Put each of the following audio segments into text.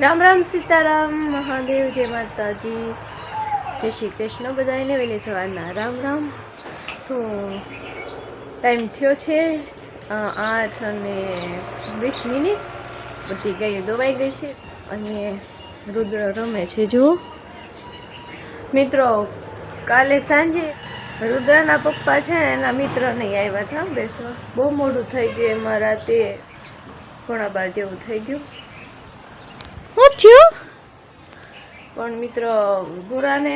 राम राम सीताराम महादेव जय माताजी जय श्री कृष्ण बधाने वेली सवारना राम राम। तो टाइम थयो छे 8:20 बधी गायो दवाई गई है अने रुद्र रमे छे। जो मित्रों काले सांजे रुद्रना पप्पा छे एना मित्र नहीं आव्या था बेसवा बहु मोडું થઈ ગયું એમાં રાતે 11:30 જેવું થઈ ગયું। पण मित्र भूरा ने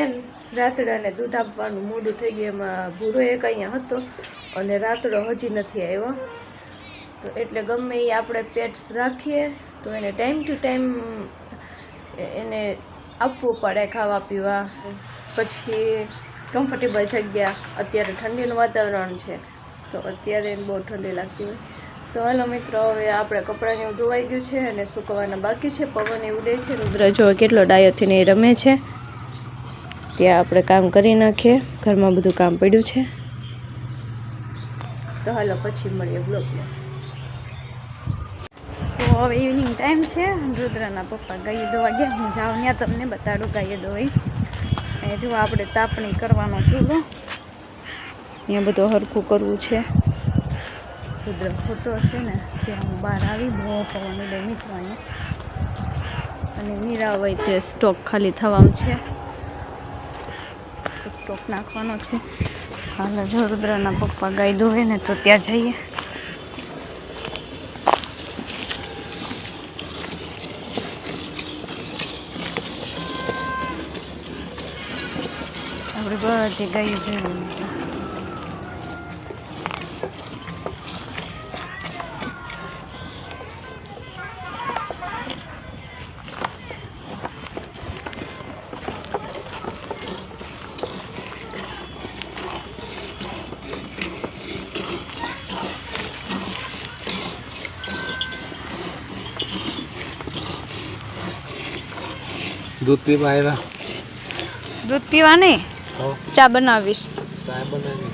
रातड़ा ने दूध आपवानुं मोडું થઈ ગયું एमां भूरो एक अहींया हतो अने रातड़ो हजी नथी आव्यो। तो एटले गमे ई आपणे पेट्स राखीए तो एने टाइम टू टाइम एने आपवुं पड़े खावा पीवा। पछी कम्फर्टेबल जग्या अत्यारे ठंडीनुं वातावरण छे तो अत्यारे बहु ठंडी लागती होय। तो हलो मित्रों हवे आपणे कपड़ा ने धोवाई गयुं छे अने सुकवाना बाकी छे। पवन उडे छे। रुद्र जो केटलो डायो थीने रमे छे त्यां आपणे काम करी नाखीए। घरमां बधुं काम पड्युं छे तो हलो पछी मळीए ब्लॉगमां। तो हवे इवनिंग टाइम छे। रुद्रना पप्पा गाय धोवा गया हूँ जाऊँ त्यां तमने बताडुं गाय धोई। अहीं जो आपणे तापणी करवानो चूलो अहींया बधुं हरखुं करवुं छे। रुद्र होतो हशे ने त्यां हूँ बहार आवी बहु पवन उडे मित्रो अहीं अने निरावय ते स्टॉक खाली थवानुं छे तो स्टॉक नाखवानो छे। हाल जो रुद्रना पप्पा गाय धोवे ने तो त्यां जईए। આપણે બધી ગાયો જોઈ दूध पीवा आव्या। दूध पीवा नहीं चा बनावीश। चाय बनावी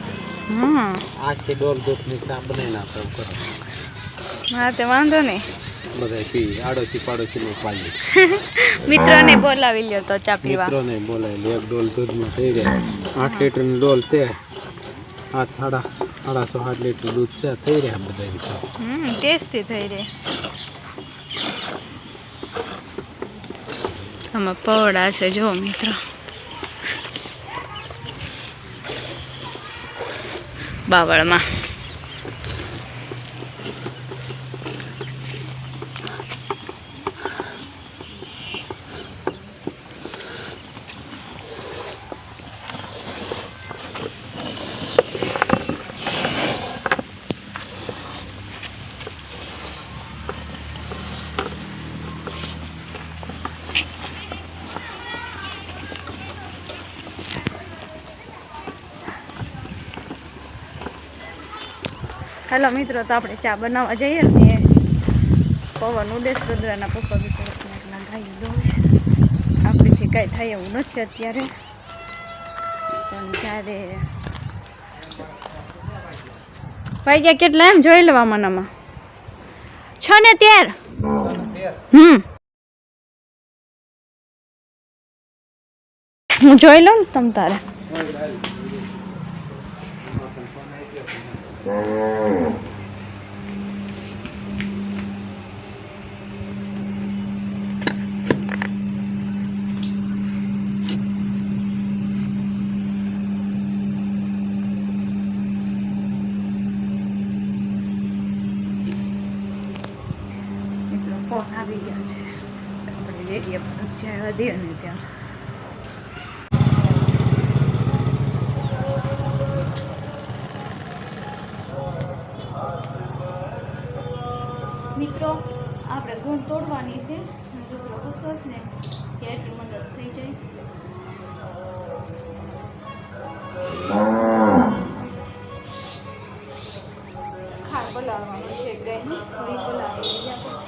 आज से डोल दूध ની ચા બનાવી નાખો કરો। હા તે વાંધો નહીં બધાય પી આડોશી પાડોશી ને પાડી મિત્રોને બોલાવી લ્યો તો ચા પીવા। મિત્રોને બોલાવી લે। એક ડોલ દૂધમાં થઈ જાય 8 લીટરની ડોલ છે। આ 8.5 લીટર દૂધ છે થઈ રહ્યા બધાય। ટેસ્ટી થઈ રહે। આમાં પવડા છે જો મિત્રો બાવળમાં। हेलो मित्रों तो आपणे चा बनावा जाइए ने पवन उडे। रुद्रना पप्पा बी थोड़ा गाय धोवे आपणीथी कांई थाय एवुं नथी अत्यारे पण ज्यारे वाग्या केटला एम जोई लेवा मनामां 6 ने 13 हूँ जोई लऊं तम तारे फोन आ गया है अपने रेडियो पर जावा दे ने त्या मित्रों आपणे गुण तोड़वानी छे रुद्र होतो ने के એટલી મદદ થઈ જાય। ખાર બોલાવવાનું છે ગાયને થોડી બોલાવી લઈએ આપણે।